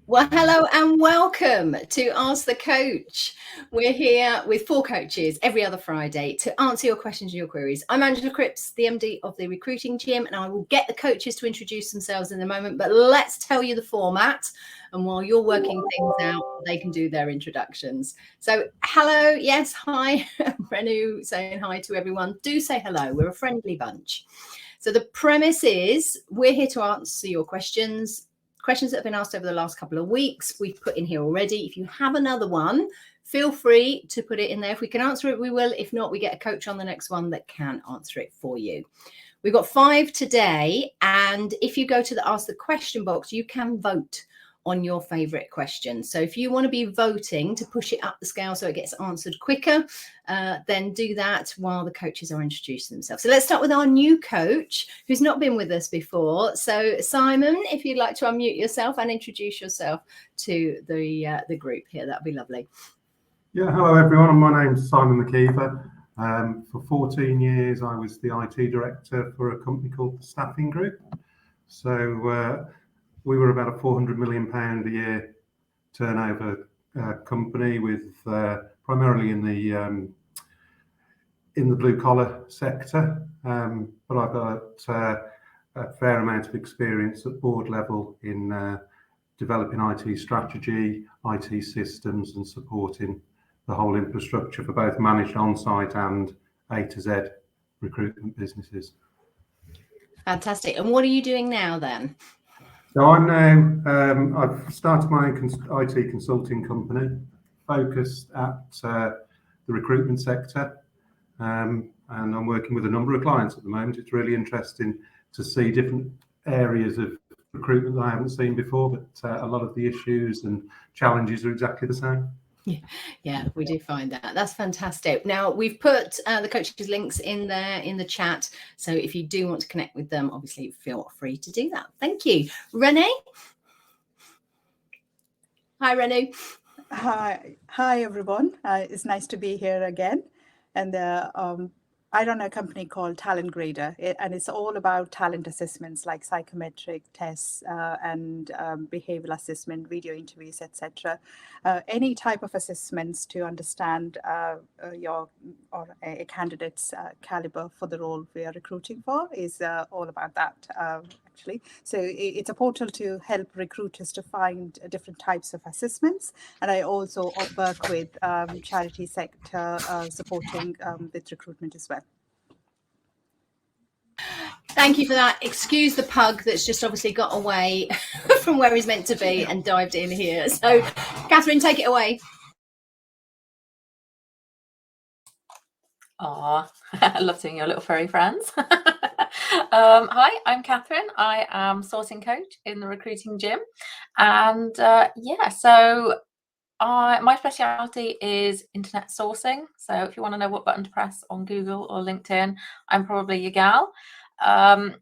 Well, hello and welcome to Ask the Coach. We're here with 4 coaches every other Friday to answer your questions and your queries. I'm Angela Cripps, the MD of the Recruiting Gym, and I will get the coaches to introduce themselves in a moment, but let's tell you the format. And while you're working things out, they can do their introductions. So hello, yes, hi, Renu saying hi to everyone. Do say hello, we're a friendly bunch. So the premise is we're here to answer your questions that have been asked over the last couple of weeks. We've put in here already. If you have another one, feel free to put it in there. If we can answer it, we will. If not, we get a coach on the next one that can answer it for you. We've got 5 today. And if you go to the Ask the Question box, you can vote on your favorite question. So if you want to be voting to push it up the scale so it gets answered quicker, then do that while the coaches are introducing themselves. So let's start with our new coach who's not been with us before. So Simon, if you'd like to unmute yourself and introduce yourself to the group here, that'd be lovely. Yeah, hello everyone. My name's Simon McKeever. For 14 years, I was the IT director for a company called the Staffing Group. So we were about a £400 million a year turnover company, with primarily in the blue collar sector. But I've got a fair amount of experience at board level in developing IT strategy, IT systems, and supporting the whole infrastructure for both managed on-site and A to Z recruitment businesses. Fantastic. And what are you doing now then? So I'm now, I've started my own IT consulting company focused at the recruitment sector, and I'm working with a number of clients at the moment. It's really interesting to see different areas of recruitment that I haven't seen before, but a lot of the issues and challenges are exactly the same. Yeah, we do find that. That's fantastic. Now, we've put the coaches' links in there in the chat. So if you do want to connect with them, obviously feel free to do that. Thank you. Renu? Hi, Renu. Hi, everyone. It's nice to be here again. And I run a company called Talent Grader, and it's all about talent assessments like psychometric tests and behavioral assessment, video interviews, etc. Any type of assessments to understand your or a candidate's caliber for the role we are recruiting for is all about that, actually. So it's a portal to help recruiters to find different types of assessments. And I also work with charity sector supporting with recruitment as well. Thank you for that. Excuse the pug that's just obviously got away from where he's meant to be and dived in here. So, Katharine, take it away. I love seeing your little furry friends. Hi, I'm Katharine. I am sourcing coach in the Recruiting Gym. And so my speciality is internet sourcing. So if you want to know what button to press on Google or LinkedIn, I'm probably your gal. And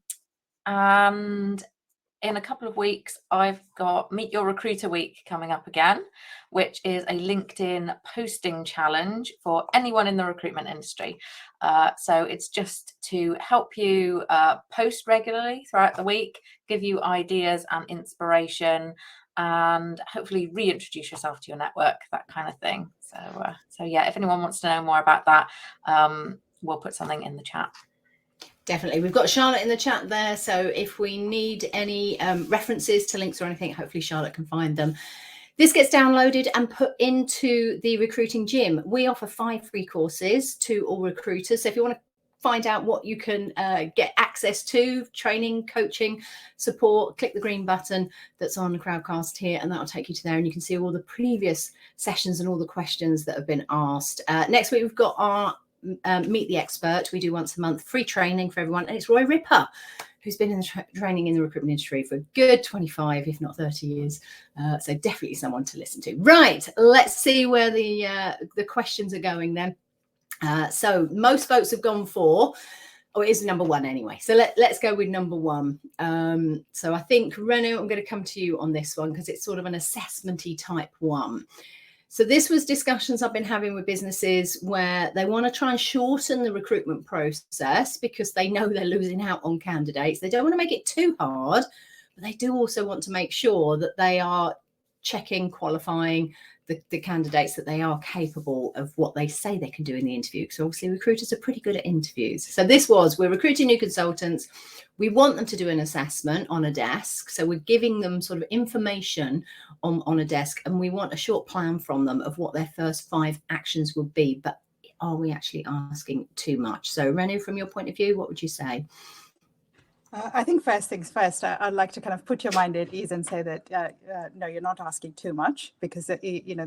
in a couple of weeks, I've got Meet Your Recruiter Week coming up again, which is a LinkedIn posting challenge for anyone in the recruitment industry. So it's just to help you post regularly throughout the week, give you ideas and inspiration, and hopefully reintroduce yourself to your network, that kind of thing. So yeah, if anyone wants to know more about that, we'll put something in the chat. Definitely. We've got Charlotte in the chat there. So if we need any references to links or anything, hopefully Charlotte can find them. This gets downloaded and put into the Recruiting Gym. We offer 5 free courses to all recruiters. So if you want to find out what you can get access to, training, coaching, support, click the green button that's on the Crowdcast here, and that'll take you to there. And you can see all the previous sessions and all the questions that have been asked. Next week, we've got our Meet the Expert. We do once a month, free training for everyone. And it's Roy Ripper, who's been in the training in the recruitment industry for a good 25, if not 30 years. So definitely someone to listen to. Right, let's see where the questions are going then. So most votes have gone for, it is number 1 anyway. So let's go with number 1. So I think, Renu, I'm going to come to you on this one because it's sort of an assessment-y type one. So this was discussions I've been having with businesses where they want to try and shorten the recruitment process because they know they're losing out on candidates. They don't want to make it too hard, but they do also want to make sure that they are checking, qualifying the candidates that they are capable of what they say they can do in the interview. So obviously recruiters are pretty good at interviews. So we're recruiting new consultants. We want them to do an assessment on a desk. So we're giving them sort of information on a desk, and we want a short plan from them of what their first 5 actions would be. But are we actually asking too much? So Renu, from your point of view, what would you say? I think first things first, I'd like to kind of put your mind at ease and say that, no, you're not asking too much, because,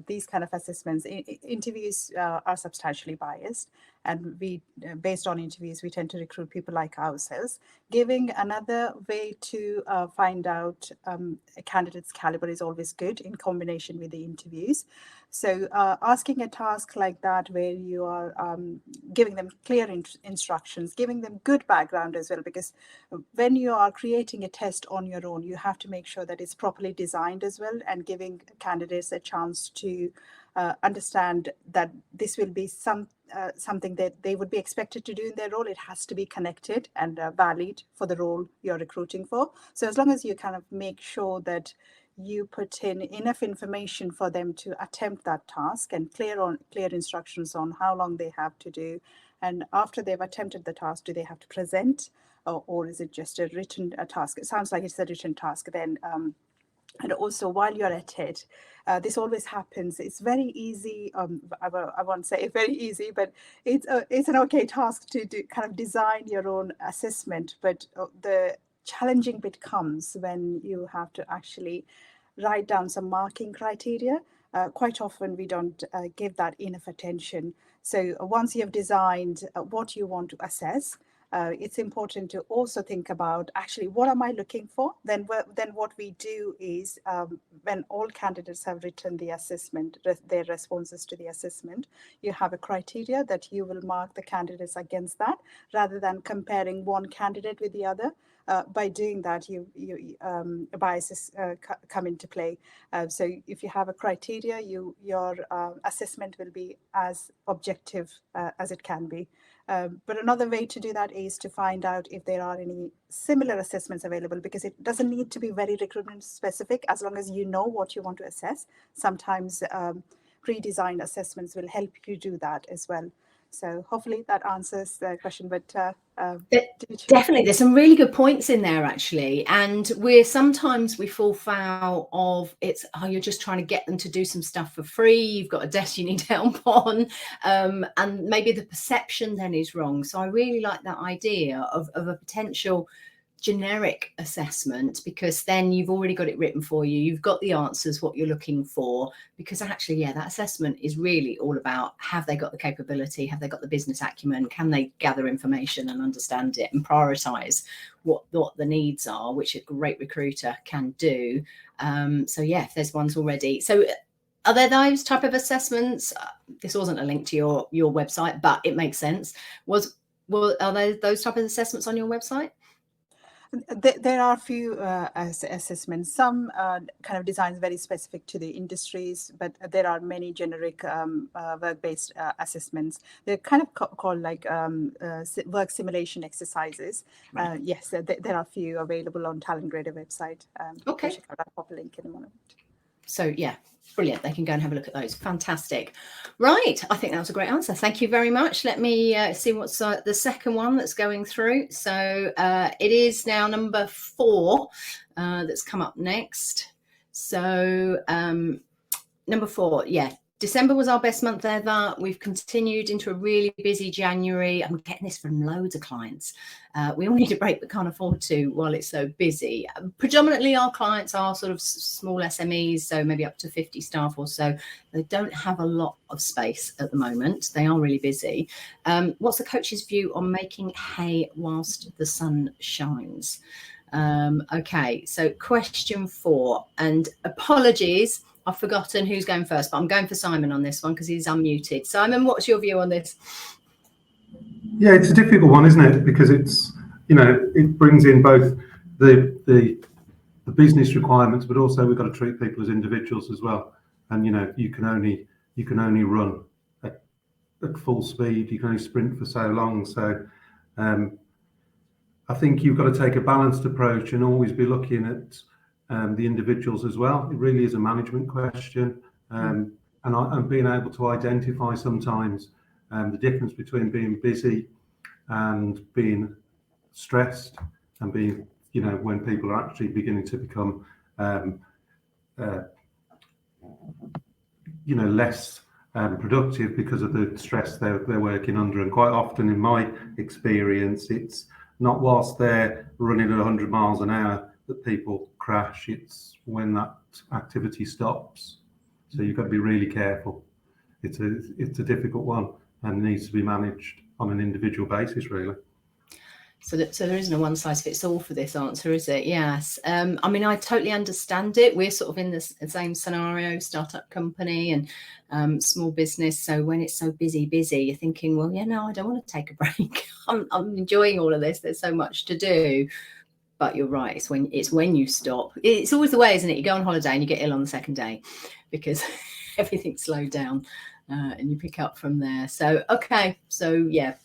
these kind of assessments, interviews are substantially biased. And we, based on interviews, we tend to recruit people like ourselves. Giving another way to find out a candidate's caliber is always good in combination with the interviews. So asking a task like that, where you are giving them clear instructions, giving them good background as well, because when you are creating a test on your own, you have to make sure that it's properly designed as well, and giving candidates a chance to understand that this will be something that they would be expected to do in their role. It has to be connected and valid for the role you're recruiting for. So as long as you kind of make sure that you put in enough information for them to attempt that task, and clear instructions on how long they have to do, and after they've attempted the task, do they have to present, or is it just a written task? It sounds like it's a written task then. And also, while you're at it, this always happens. It's very easy. I won't say very easy, but it's an okay task to do, kind of design your own assessment. But the challenging bit comes when you have to actually write down some marking criteria. Quite often we don't give that enough attention. So once you have designed what you want to assess, it's important to also think about, actually, what am I looking for? Then what we do is, when all candidates have written the assessment, their responses to the assessment, you have a criteria that you will mark the candidates against that, rather than comparing one candidate with the other. By doing that, biases come into play. So if you have a criteria, your assessment will be as objective as it can be. But another way to do that is to find out if there are any similar assessments available, because it doesn't need to be very recruitment specific, as long as you know what you want to assess. Sometimes pre-designed assessments will help you do that as well. So hopefully that answers the question. But definitely, there's some really good points in there, actually. And we fall foul of you're just trying to get them to do some stuff for free. You've got a desk you need help on, and maybe the perception then is wrong. So I really like that idea of a potential generic assessment, because then you've already got it written for you. You've got the answers, what you're looking for, because actually, that assessment is really all about, have they got the capability? Have they got the business acumen? Can they gather information and understand it and prioritize what the needs are, which a great recruiter can do. If there's ones already. So are there those type of assessments? This wasn't a link to your website, but it makes sense. Are there those type of assessments on your website? There are a few assessments. Some kind of designs very specific to the industries, but there are many generic work-based assessments. They're kind of called like work simulation exercises. Right. Yes, there are a few available on Talent Grader website. Okay. Check out. I'll pop a link in a moment. So brilliant. They can go and have a look at those. Fantastic. Right. I think that was a great answer. Thank you very much. Let me see what's the second one that's going through. So it is now number 4 that's come up next. So number 4, December was our best month ever. We've continued into a really busy January. I'm getting this from loads of clients. We all need a break but can't afford to while it's so busy. Predominantly our clients are sort of small SMEs, so maybe up to 50 staff or so. They don't have a lot of space at the moment. They are really busy. What's the coach's view on making hay whilst the sun shines? Okay, so question 4, and apologies, I've forgotten who's going first, but I'm going for Simon on this one because he's unmuted. Simon, what's your view on this? Yeah, it's a difficult one, isn't it? Because it's, it brings in both the business requirements, but also we've got to treat people as individuals as well. And you can only run at full speed. You can only sprint for so long. So I think you've got to take a balanced approach and always be looking at the individuals as well. It really is a management question, and being able to identify sometimes the difference between being busy and being stressed, and being, when people are actually beginning to become less productive because of the stress they're working under. And quite often, in my experience, it's not whilst they're running at 100 miles an hour that people crash. It's when that activity stops. So you've got to be really careful. It's a difficult one and needs to be managed on an individual basis, really. So there isn't a one size fits all for this answer, is it? Yes. I mean, I totally understand it. We're sort of in the same scenario, startup company and small business. So when it's so busy, you're thinking, well, I don't want to take a break. I'm enjoying all of this. There's so much to do. But you're right. It's when you stop. It's always the way, isn't it? You go on holiday and you get ill on the second day because everything's slowed down, and you pick up from there. So, okay. So, yeah.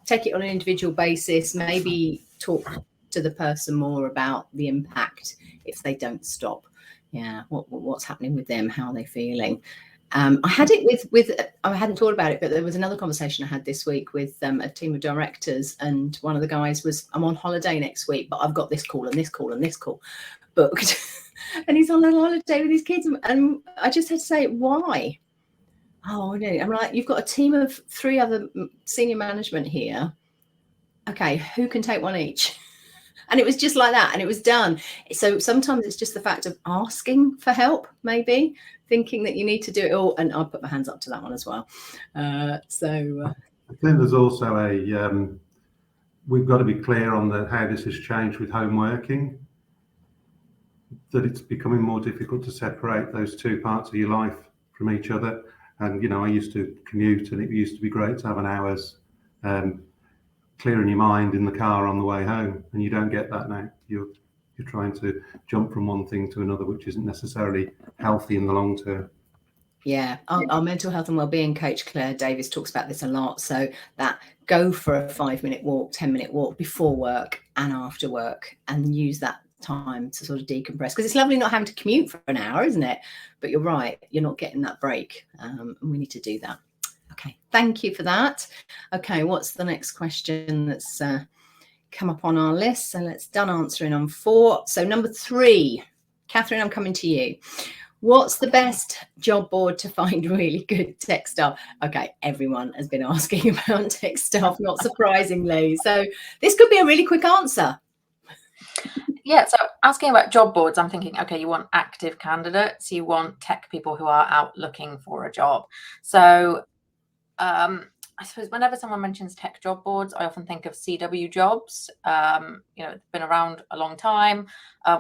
Take it on an individual basis, maybe talk to the person more about the impact if they don't stop. Yeah, what's happening with them, how are they feeling? I had it with I hadn't thought about it, but there was another conversation I had this week with a team of directors, and one of the guys was, I'm on holiday next week, but I've got this call and this call and this call booked. And he's on a holiday with his kids, and I just had to say, why? Oh, no. I'm like, you've got a team of 3 other senior management here. Okay, who can take one each? And it was just like that, and it was done. So sometimes it's just the fact of asking for help, maybe thinking that you need to do it all. And I'll put my hands up to that one as well. I think there's also we've got to be clear on how this has changed with home working, that it's becoming more difficult to separate those 2 parts of your life from each other. And, I used to commute, and it used to be great to have an hour's clearing your mind in the car on the way home. And you don't get that now. You're trying to jump from one thing to another, which isn't necessarily healthy in the long term. Yeah, our mental health and wellbeing coach, Claire Davis, talks about this a lot. So that go for a 5-minute walk, 10-minute walk before work and after work, and use that time to sort of decompress, because it's lovely not having to commute for an hour, isn't it? But you're right, you're not getting that break, and we need to do that. Okay, thank you for that. Okay, what's the next question that's come up on our list? So let's done answering on 4. So number 3, Katharine, I'm coming to you. What's the best job board to find really good tech staff? Okay, everyone has been asking about tech staff, not surprisingly. So this could be a really quick answer. Yeah, so asking about job boards, I'm thinking, okay, you want active candidates, you want tech people who are out looking for a job. So I suppose whenever someone mentions tech job boards, I often think of CW Jobs. It's been around a long time,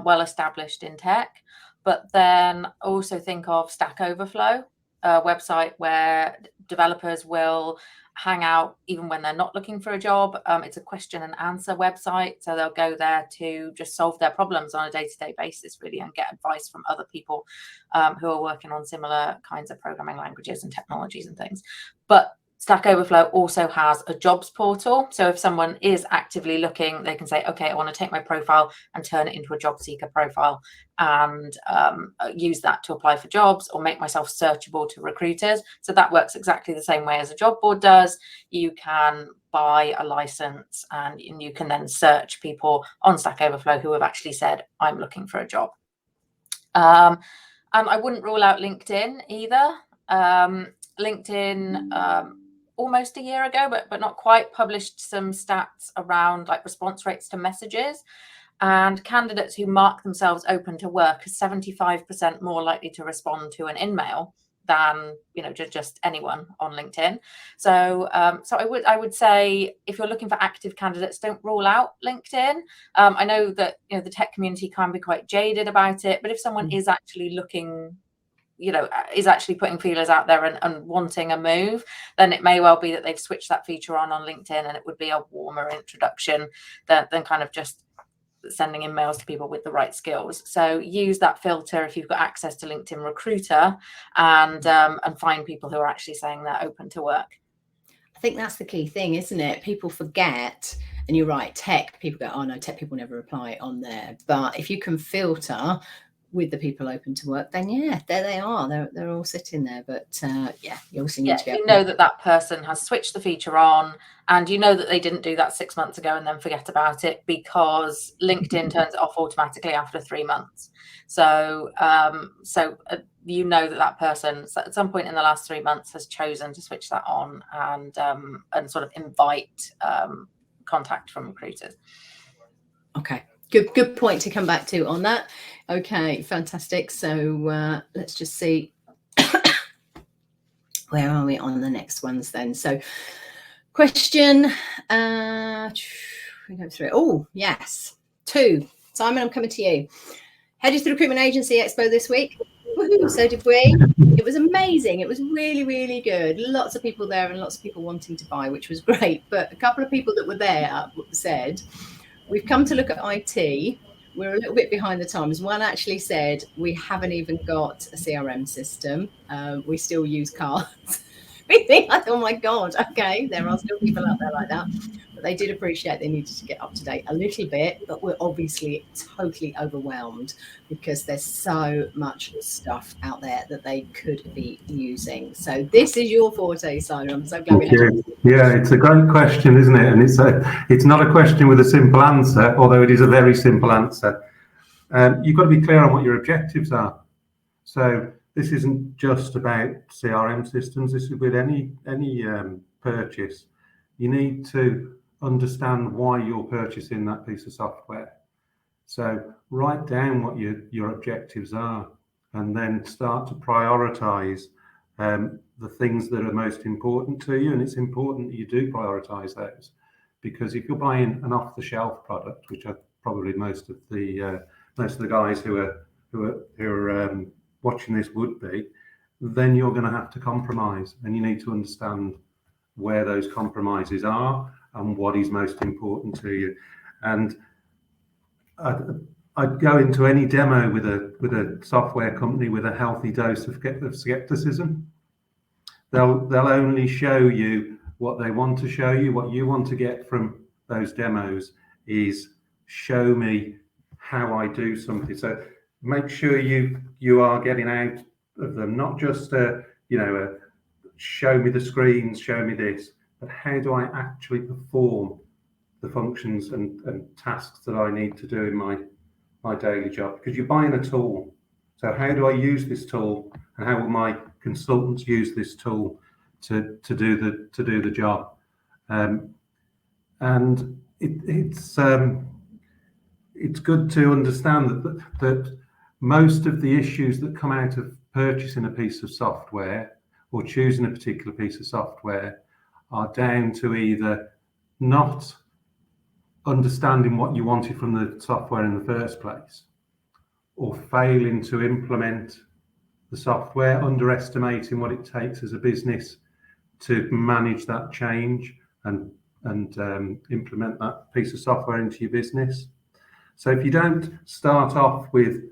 well established in tech. But then also think of Stack Overflow, a website where developers will hang out even when they're not looking for a job. It's a question and answer website. So they'll go there to just solve their problems on a day-to-day basis, really, and get advice from other people who are working on similar kinds of programming languages and technologies and things. But Stack Overflow also has a jobs portal. So if someone is actively looking, they can say, okay, I want to take my profile and turn it into a job seeker profile and use that to apply for jobs or make myself searchable to recruiters. So that works exactly the same way as a job board does. You can buy a license and you can then search people on Stack Overflow who have actually said, I'm looking for a job. And I wouldn't rule out LinkedIn either. LinkedIn, almost a year ago, but not quite, published some stats around like response rates to messages, and candidates who mark themselves open to work are 75% more likely to respond to an in-mail than just anyone on LinkedIn. So I would say if you're looking for active candidates, don't rule out LinkedIn. I know that the tech community can be quite jaded about it, but if someone is actually looking, is actually putting feelers out there and wanting a move, then it may well be that they've switched that feature on LinkedIn, and it would be a warmer introduction than kind of just sending emails to people with the right skills. So use that filter if you've got access to LinkedIn Recruiter, and find people who are actually saying they're open to work. I think that's the key thing, isn't it? People forget, and you're right, tech, people go, oh no, tech people never reply on there. But if you can filter with the people open to work, then yeah, there they are. They're all sitting there. But yeah, you also need to be able you know that person has switched the feature on, and you know that they didn't do that 6 months ago and then forget about it, because LinkedIn turns it off automatically after 3 months. So you know that person at some point in the last 3 months has chosen to switch that on and sort of invite contact from recruiters. Okay. Good point to come back to on that. Okay, fantastic. So let's just see. Where are we on the next ones then? So question, we go through it. Oh, yes. 2. Simon, I'm coming to you. Headed to the Recruitment Agency Expo this week. Woohoo, so did we. It was amazing. It was really, really good. Lots of people there and lots of people wanting to buy, which was great. But a couple of people that were there said, we've come to look at IT. We're a little bit behind the times. One actually said, we haven't even got a CRM system. We still use cards. We think, oh my God, okay, there are still people out there like that. But they did appreciate they needed to get up to date a little bit, but we're obviously totally overwhelmed because there's so much stuff out there that they could be using. So this is your forte, Simon. I'm so glad we had you. Yeah, it's a great question, isn't it? And it's not a question with a simple answer, although it is a very simple answer. You've got to be clear on what your objectives are. So this isn't just about CRM systems. This is with any purchase. You need to understand why you're purchasing that piece of software. So write down what your objectives are, and then start to prioritize the things that are most important to you. And it's important that you do prioritize those, because if you're buying an off-the-shelf product, which are probably most of the guys who are watching this would be, then you're going to have to compromise, and you need to understand where those compromises are and what is most important to you. And I'd go into any demo with a software company with a healthy dose of skepticism. They'll only show you what they want to show you. What you want to get from those demos is, show me how I do something. So make sure you are getting out of them, not just show me the screens, show me this, but how do I actually perform the functions and tasks that I need to do in my daily job? Because you're buying a tool. So how do I use this tool, and how will my consultants use this tool to do the job? And it's good to understand that most of the issues that come out of purchasing a piece of software or choosing a particular piece of software are down to either not understanding what you wanted from the software in the first place, or failing to implement the software, underestimating what it takes as a business to manage that change and implement that piece of software into your business. So if you don't start off with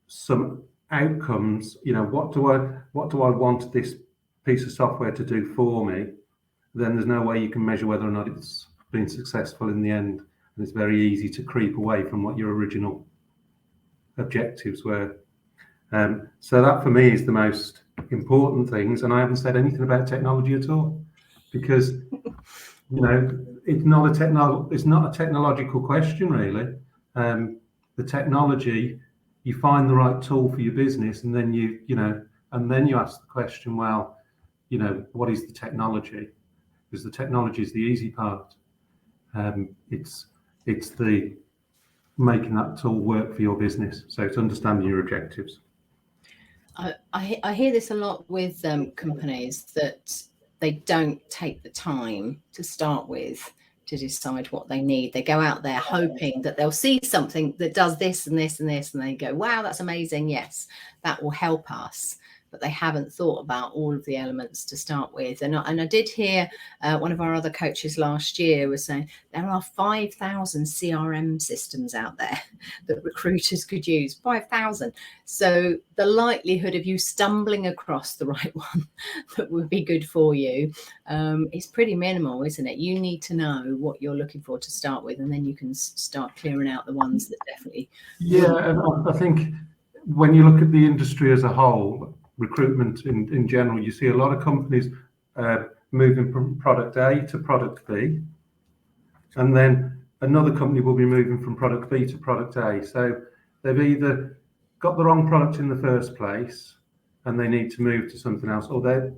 some outcomes, what do I want this piece of software to do for me, then there's no way you can measure whether or not it's been successful in the end. And it's very easy to creep away from what your original objectives were. So that for me is the most important things. And I haven't said anything about technology at all, because it's not a technological question really. The technology, you find the right tool for your business, and then you ask the question, well, what is the technology? Because the technology is the easy part. It's the making that tool work for your business. So it's understanding your objectives. I hear this a lot with companies, that they don't take the time to start with to decide what they need. They go out there hoping that they'll see something that does this and this and this, and they go, wow, that's amazing. Yes, that will help us. but they haven't thought about all of the elements to start with. And I did hear one of our other coaches last year was saying there are 5,000 CRM systems out there that recruiters could use. 5,000. So the likelihood of you stumbling across the right one that would be good for you is pretty minimal, isn't it? You need to know what you're looking for to start with, and then you can start clearing out the ones that definitely. Yeah, and I think when you look at the industry as a whole, recruitment in general, you see a lot of companies moving from product A to product B, and then another company will be moving from product B to product A. So they've either got the wrong product in the first place and they need to move to something else, or they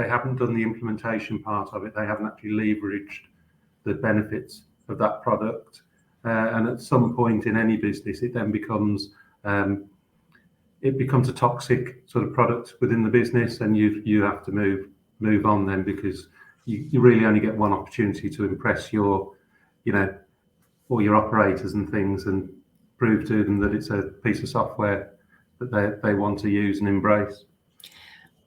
haven't done the implementation part of it. They haven't actually leveraged the benefits of that product. And at some point in any business, it then becomes a toxic sort of product within the business, and you have to move on then, because you really only get one opportunity to impress all your operators and things, and prove to them that it's a piece of software that they want to use and embrace.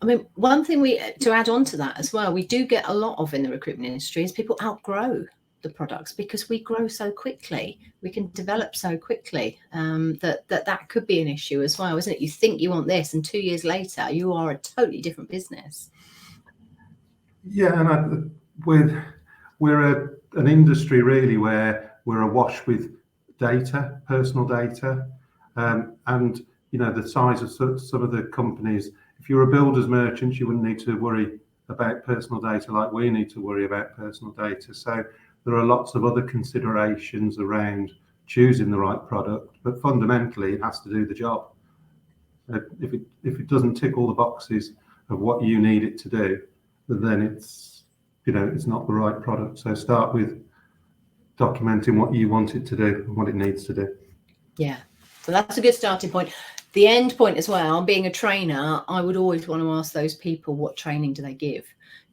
I mean, one thing to add on to that as well, we do get a lot of in the recruitment industry is people outgrow the products because we grow so quickly, we can develop so quickly, that could be an issue as well, isn't it? You think you want this, and 2 years later you are a totally different business. Yeah, and we're an industry really where we're awash with data, personal data, and the size of some of the companies. If you're a builder's merchant, you wouldn't need to worry about personal data like we need to worry about personal data. So there are lots of other considerations around choosing the right product, but fundamentally it has to do the job. If it doesn't tick all the boxes of what you need it to do, then it's not the right product. So start with documenting what you want it to do and what it needs to do. Yeah, so that's a good starting point. The end point as well, being a trainer, I would always want to ask those people what training do they give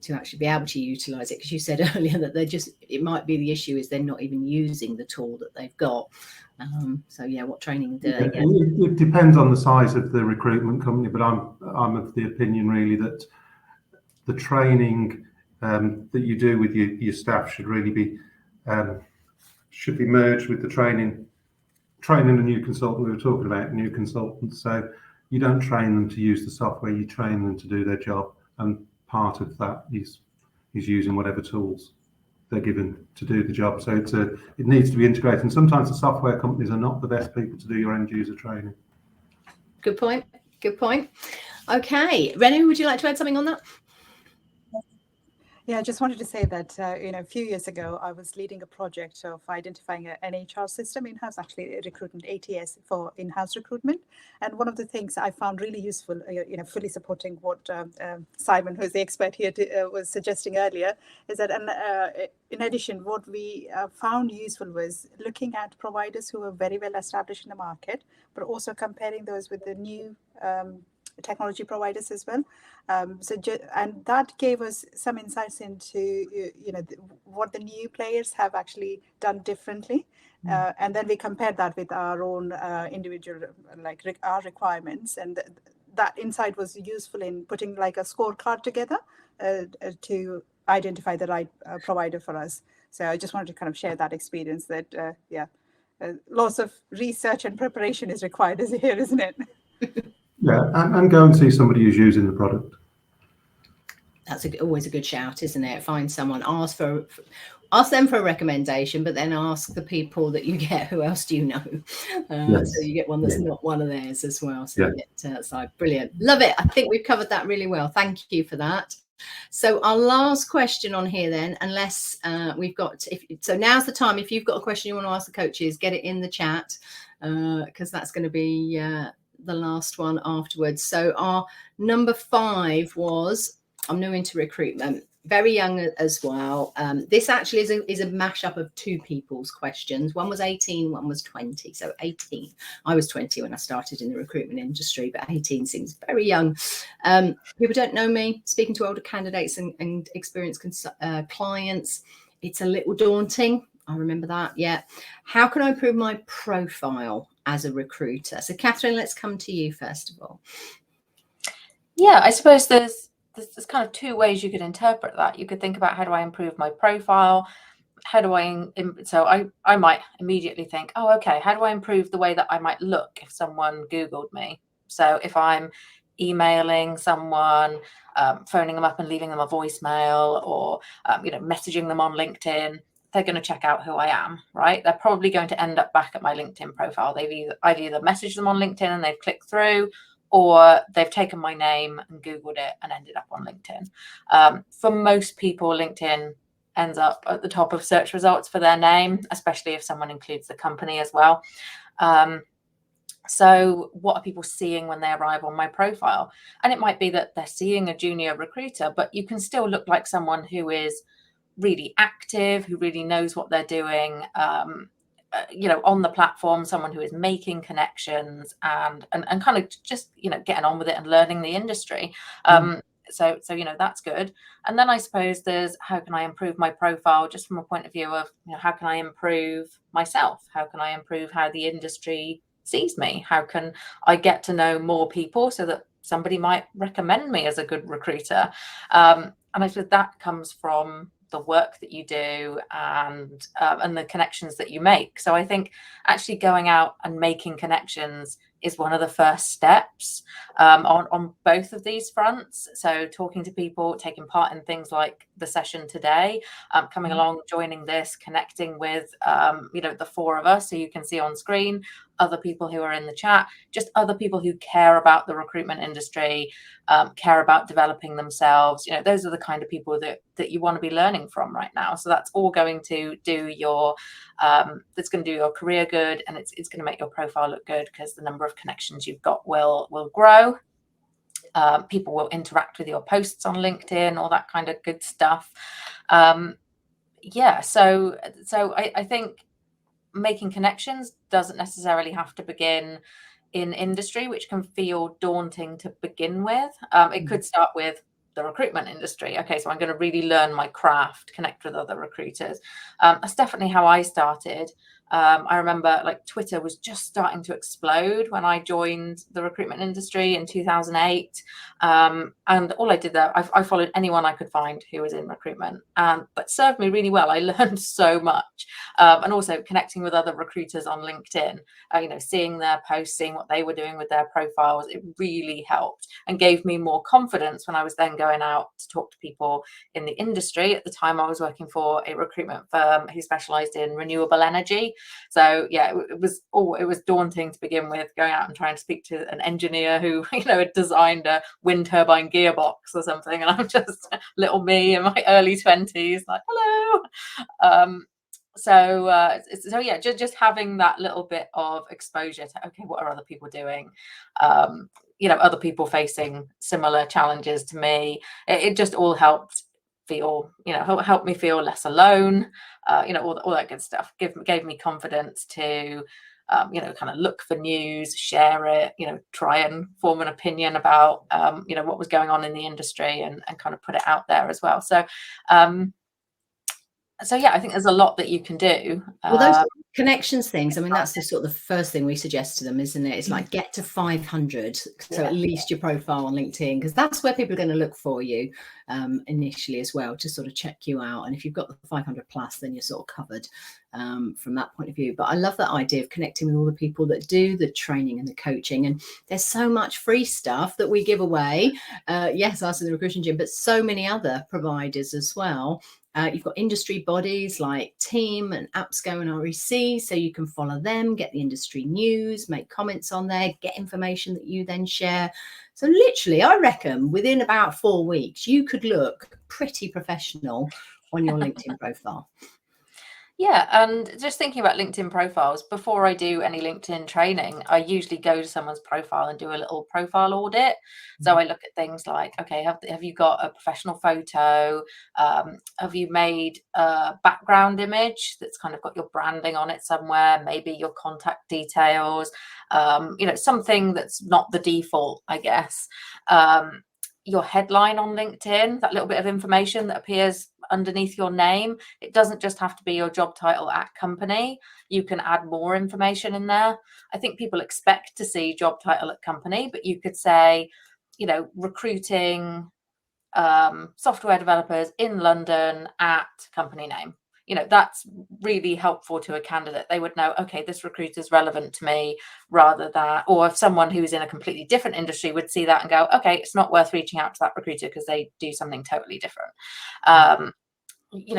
to actually be able to utilize it, because you said earlier that it might be the issue is they're not even using the tool that they've got. So yeah, what training do they get? It depends on the size of the recruitment company, but I'm of the opinion really that the training that you do with your staff should really be merged with the training a new consultant. We were talking about new consultants, so you don't train them to use the software, you train them to do their job, and part of that is using whatever tools they're given to do the job. So it needs to be integrated, and sometimes the software companies are not the best people to do your end user training. Good point. Okay, Renu, would you like to add something on that? Yeah, I just wanted to say that, a few years ago, I was leading a project of identifying an HR system in-house, actually a recruitment ATS for in-house recruitment. And one of the things I found really useful, fully supporting what Simon, who's the expert here, was suggesting earlier, is that in addition, what we found useful was looking at providers who were very well established in the market, but also comparing those with the new technology providers as well. And that gave us some insights into what the new players have actually done differently. And then we compared that with our own individual, our requirements. And that insight was useful in putting like a scorecard together to identify the right provider for us. So I just wanted to kind of share that experience that, lots of research and preparation is required here, isn't it? Yeah, and go and see somebody who's using the product. That's always a good shout, isn't it? Find someone, ask them for a recommendation, but then ask the people that you get, who else do you know? Yes. So you get one that's not one of theirs as well. So you get outside. Brilliant. Love it. I think we've covered that really well. Thank you for that. So our last question on here then, unless we've got, so now's the time. If you've got a question you want to ask the coaches, get it in the chat, because that's going to be the last one afterwards. So our number 5 was, I'm new into recruitment, very young as well. This actually is a mashup of 2 people's questions. One was 18, one was 20. So 18, I was 20 when I started in the recruitment industry, but 18 seems very young. People don't know me, speaking to older candidates and experienced clients, it's a little daunting. I remember that. Yeah. How can I improve my profile as a recruiter? So Katharine, let's come to you first of all. Yeah, I suppose there's kind of two ways you could interpret that. You could think about, how do I improve my profile? How do so I might immediately think, oh, okay, how do I improve the way that I might look if someone Googled me? So if I'm emailing someone, phoning them up and leaving them a voicemail, or messaging them on LinkedIn, they're going to check out who I am, right? They're probably going to end up back at my LinkedIn profile. I've either messaged them on LinkedIn and they've clicked through, or they've taken my name and Googled it and ended up on LinkedIn. For most people, LinkedIn ends up at the top of search results for their name, especially if someone includes the company as well. So what are people seeing when they arrive on my profile? And it might be that they're seeing a junior recruiter, but you can still look like someone who is really active, who really knows what they're doing, on the platform, someone who is making connections and kind of just, getting on with it and learning the industry. So that's good. And then I suppose there's, how can I improve my profile, just from a point of view of, how can I improve myself? How can I improve how the industry sees me? How can I get to know more people so that somebody might recommend me as a good recruiter? And I suppose that comes from the work that you do and the connections that you make. So I think actually going out and making connections is one of the first steps on both of these fronts. So talking to people, taking part in things like the session today, coming along, joining this, connecting with the four of us, so you can see on screen other people who are in the chat, just other people who care about the recruitment industry, care about developing themselves. Those are the kind of people that you want to be learning from right now. So that's all going to do your career good, and it's going to make your profile look good, because the number of connections you've got will grow. People will interact with your posts on LinkedIn, all that kind of good stuff. So I think making connections doesn't necessarily have to begin in industry, which can feel daunting to begin with. It could start with the recruitment industry. Okay, so I'm going to really learn my craft, connect with other recruiters. That's definitely how I started. I remember Twitter was just starting to explode when I joined the recruitment industry in 2008. And all I did there, I followed anyone I could find who was in recruitment, but served me really well. I learned so much. And also connecting with other recruiters on LinkedIn, seeing their posts, seeing what they were doing with their profiles, it really helped and gave me more confidence when I was then going out to talk to people in the industry. At the time, I was working for a recruitment firm who specialized in renewable energy. So yeah, it was daunting to begin with, going out and trying to speak to an engineer who had designed a wind turbine gearbox or something, and I'm just little me in my early 20s, like, hello. Just having that little bit of exposure to, okay, what are other people doing? Other people facing similar challenges to me. It just all helped help me feel less alone. All that good stuff gave me confidence to kind of look for news, share it, try and form an opinion about what was going on in the industry, and kind of put it out there as well. So I think there's a lot that you can do. Well, those connections things, I mean, that's the sort of the first thing we suggest to them, isn't it? It's like, get to 500, so at least your profile on LinkedIn, because that's where people are going to look for you initially as well, to sort of check you out. And if you've got the 500 plus, then you're sort of covered from that point of view. But I love that idea of connecting with all the people that do the training and the coaching. And there's so much free stuff that we give away. Yes, us in the Recruitment Gym, but so many other providers as well. You've got industry bodies like Team and APSCO and REC, so you can follow them, get the industry news, make comments on there, get information that you then share. So literally, I reckon within about 4 weeks, you could look pretty professional on your LinkedIn profile. Yeah, and just thinking about LinkedIn profiles, before I do any LinkedIn training, I usually go to someone's profile and do a little profile audit. So I look at things like, okay, have you got a professional photo? Have you made a background image that's kind of got your branding on it somewhere, maybe your contact details, something that's not the default, I guess. Your headline on LinkedIn, that little bit of information that appears underneath your name. It doesn't just have to be your job title at company. You can add more information in there. I think people expect to see job title at company, but you could say, recruiting software developers in London at company name. That's really helpful to a candidate. They would know, okay, this recruiter is relevant to me, rather than, or if someone who's in a completely different industry would see that and go, okay, it's not worth reaching out to that recruiter because they do something totally different.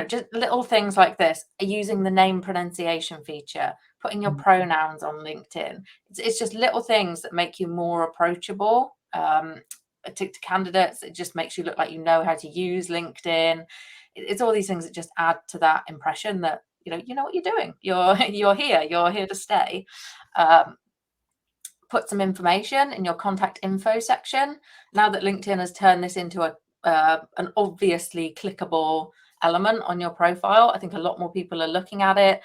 Just little things like this, using the name pronunciation feature, putting your pronouns on LinkedIn. It's just little things that make you more approachable to candidates. It just makes you look like you know how to use LinkedIn. It's all these things that just add to that impression that you know what you're doing. You're here to stay. Put some information in your contact info section. Now that LinkedIn has turned this into an obviously clickable element on your profile, I think a lot more people are looking at it.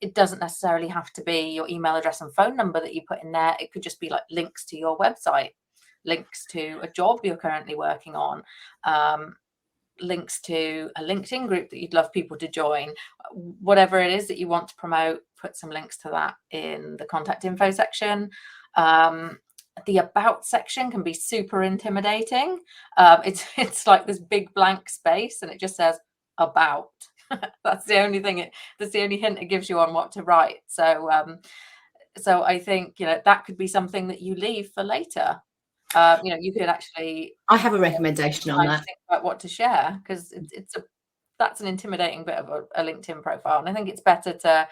It doesn't necessarily have to be your email address and phone number that you put in there. It could just be like links to your website, links to a job you're currently working on, links to a LinkedIn group that you'd love people to join. Whatever it is that you want to promote, put some links to that in the contact info section. The about section can be super intimidating. It's like this big blank space and it just says about. That's the only thing. That's the only hint it gives you on what to write. So I think that could be something that you leave for later. You could actually. I have a recommendation on that. Think about what to share, because that's an intimidating bit of a LinkedIn profile, and I think it's better to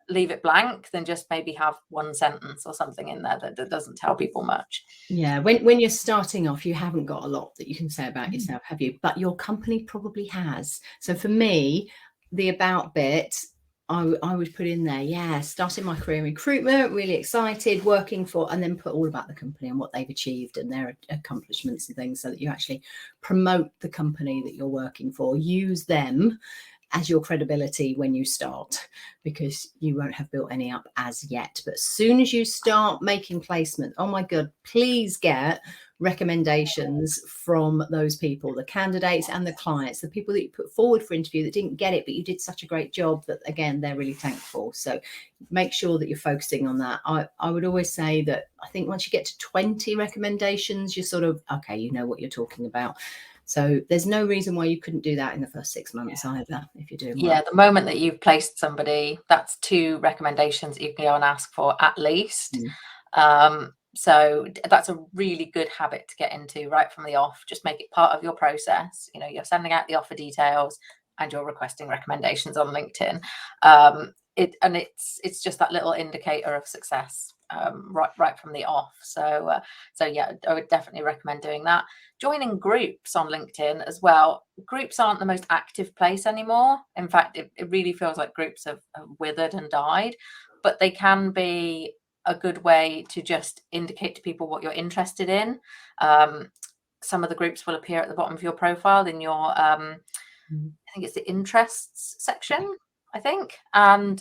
leave it blank than just maybe have one sentence or something in there that doesn't tell people much. Yeah, when you're starting off, you haven't got a lot that you can say about yourself, have you? But your company probably has. So for me, the about bit, I would put in there, starting my career in recruitment, really excited, working for, and then put all about the company and what they've achieved and their accomplishments and things, so that you actually promote the company that you're working for. Use them as your credibility when you start, because you won't have built any up as yet. But as soon as you start making placement, oh my God, please get recommendations from those people, the candidates and the clients, the people that you put forward for interview that didn't get it, but you did such a great job that, again, they're really thankful. So make sure that you're focusing on that. I would always say that I think once you get to 20 recommendations, you're sort of, okay, you know what you're talking about. So there's no reason why you couldn't do that in the first 6 months either, if you're doing well. Yeah, the moment that you've placed somebody, that's 2 recommendations that you can go and ask for at least. So that's a really good habit to get into right from the off. Just make it part of your process. You're sending out the offer details and you're requesting recommendations on LinkedIn. It's just that little indicator of success right from the off. So yeah, I would definitely recommend doing that. Joining groups on LinkedIn as well. Groups aren't the most active place anymore. In fact, it really feels like groups have withered and died, but they can be a good way to just indicate to people what you're interested in. Some of the groups will appear at the bottom of your profile in your I think it's the interests section, I think, and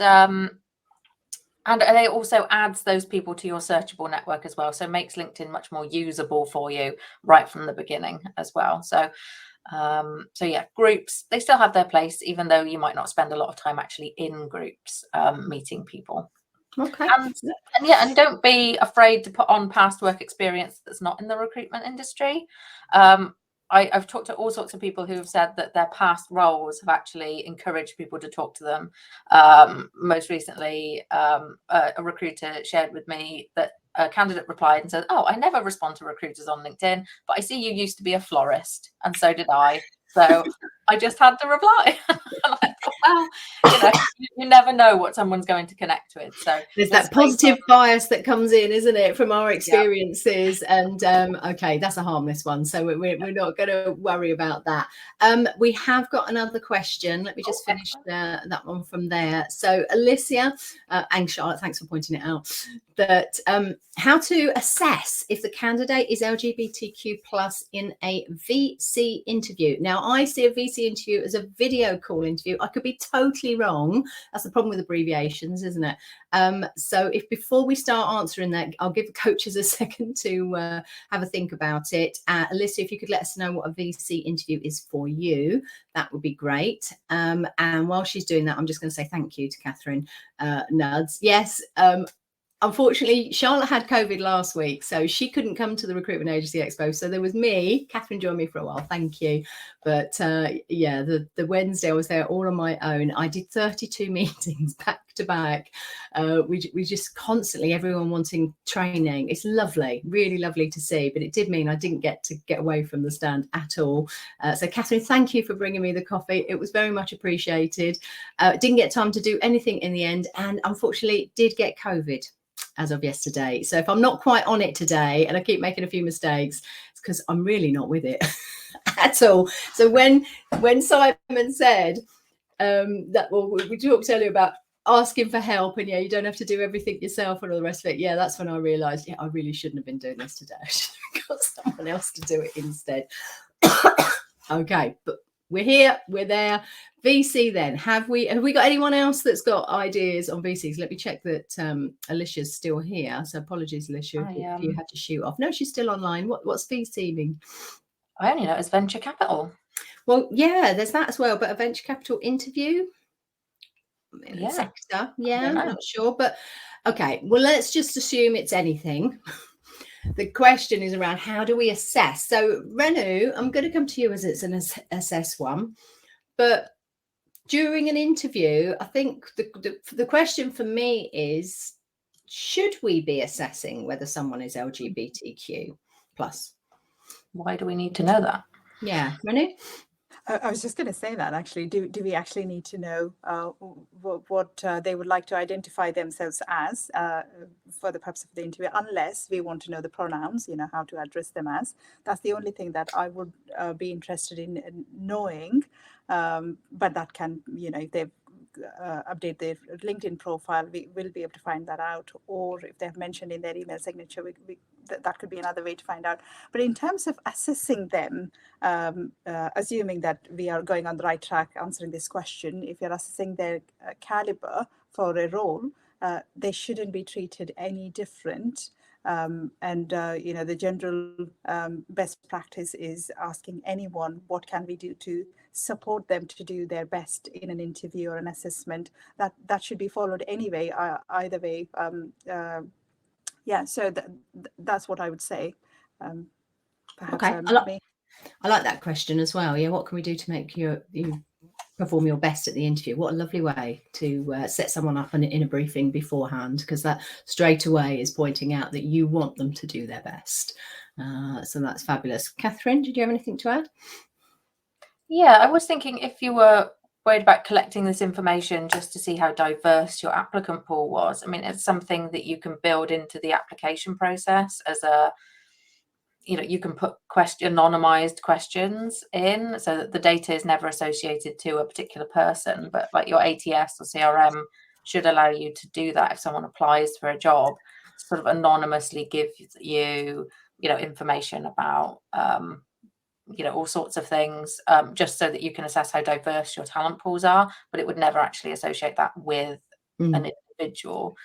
it also adds those people to your searchable network as well, so makes LinkedIn much more usable for you right from the beginning as well. So yeah, groups, they still have their place, even though you might not spend a lot of time actually in groups meeting people. Okay. And don't be afraid to put on past work experience that's not in the recruitment industry. I've talked to all sorts of people who have said that their past roles have actually encouraged people to talk to them. Most recently, a recruiter shared with me that a candidate replied and said, "Oh, I never respond to recruiters on LinkedIn, but I see you used to be a florist, and so did I. So I just had to reply." And I thought, well, you never know what someone's going to connect with. So there's that positive bias that comes in, isn't it, from our experiences? And okay, that's a harmless one, so we're not going to worry about that. We have got another question. Let me just finish that one from there. So Alicia and Charlotte, thanks for pointing it out, that how to assess if the candidate is LGBTQ+ in a VC interview. Now, I see a VC interview as a video call interview. I could be totally wrong. That's the problem with abbreviations, isn't it? So if before we start answering that, I'll give the coaches a second to have a think about it. Alyssa, if you could let us know what a VC interview is for you, that would be great. And while she's doing that, I'm just going to say thank you to Katharine Nuds. Yes, unfortunately, Charlotte had COVID last week, so she couldn't come to the Recruitment Agency Expo. So there was me. Katharine joined me for a while. Thank you. But yeah, the Wednesday I was there all on my own. I did 32 meetings back to back. We just constantly, everyone wanting training. It's lovely, really lovely to see. But it did mean I didn't get to get away from the stand at all. So Katharine, thank you for bringing me the coffee. It was very much appreciated. Didn't get time to do anything in the end, and unfortunately did get COVID as of yesterday. So if I'm not quite on it today and I keep making a few mistakes, it's because I'm really not with it at all. So when Simon said that, well, we talked earlier about asking for help, and yeah, you don't have to do everything yourself and all the rest of it. Yeah, that's when I realized, yeah, I really shouldn't have been doing this today. I should have got someone else to do it instead. Okay, but we're here, we're there. VC then, have we got anyone else that's got ideas on VCs? Let me check that Alicia's still here. So apologies, Alicia, if you had to shoot off. No, she's still online. What's VC mean? I only know it's venture capital. Well, yeah, there's that as well, but a venture capital interview in the sector. Yeah, I'm not sure, but okay. Well, let's just assume it's anything. The question is around how do we assess? So Renu, I'm going to come to you as it's an assess one, but during an interview, I think the question for me is, should we be assessing whether someone is LGBTQ plus? Why do we need to know that? Yeah, Renu? I was just going to say that, actually. Do we actually need to know what they would like to identify themselves as for the purpose of the interview, unless we want to know the pronouns, how to address them as? That's the only thing that I would be interested in knowing. But that can, if they update their LinkedIn profile, we will be able to find that out. Or if they've mentioned in their email signature, that could be another way to find out. But in terms of assessing them, assuming that we are going on the right track answering this question, if you're assessing their caliber for a role, they shouldn't be treated any different. The general best practice is asking anyone, what can we do to support them to do their best in an interview or an assessment? That should be followed anyway, either way. So that's what I would say. Perhaps, okay, I like that question as well. Yeah, what can we do to make you perform your best at the interview? What a lovely way to set someone up in a briefing beforehand, because that straight away is pointing out that you want them to do their best. So that's fabulous. Katharine, did you have anything to add? Yeah, I was thinking, if you were worried about collecting this information just to see how diverse your applicant pool was, I mean, it's something that you can build into the application process as you can put anonymized questions in, so that the data is never associated to a particular person, but like your ATS or CRM should allow you to do that. If someone applies for a job, sort of anonymously give you, information about, all sorts of things, just so that you can assess how diverse your talent pools are, but it would never actually associate that with an individual.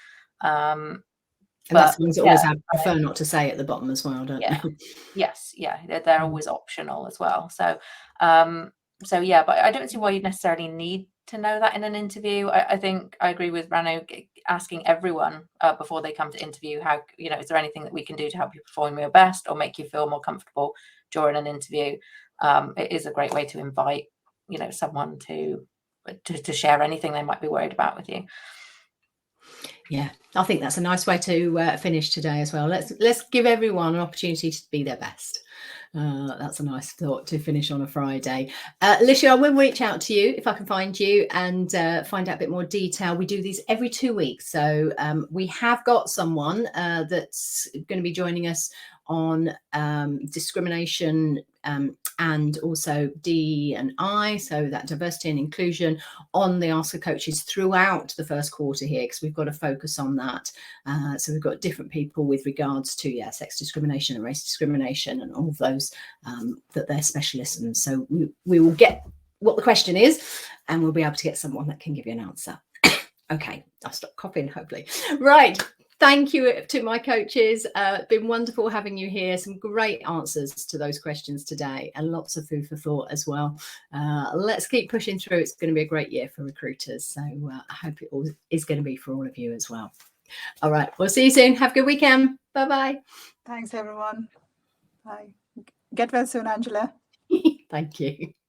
And that's things that always I prefer not to say at the bottom as well, don't they? Yes, they're always optional as well. So but I don't see why you necessarily need to know that in an interview. I think I agree with Renu, asking everyone before they come to interview, how, is there anything that we can do to help you perform your best or make you feel more comfortable during an interview? It is a great way to invite, someone to share anything they might be worried about with you. Yeah, I think that's a nice way to finish today as well. Let's give everyone an opportunity to be their best. That's a nice thought to finish on a Friday. Alicia, I will reach out to you if I can find you and find out a bit more detail. We do these every 2 weeks. So we have got someone that's going to be joining us on discrimination and also D&I, so that diversity and inclusion, on the Ask the Coaches throughout the first quarter here, because we've got to focus on that. So we've got different people with regards to sex discrimination and race discrimination and all of those that they're specialists in. So we will get what the question is, and we'll be able to get someone that can give you an answer. Okay, I'll stop coughing, hopefully. Right. Thank you to my coaches. It's been wonderful having you here. Some great answers to those questions today and lots of food for thought as well. Let's keep pushing through. It's going to be a great year for recruiters. So I hope it all is going to be for all of you as well. All right. We'll see you soon. Have a good weekend. Bye-bye. Thanks, everyone. Bye. Get well soon, Angela. Thank you.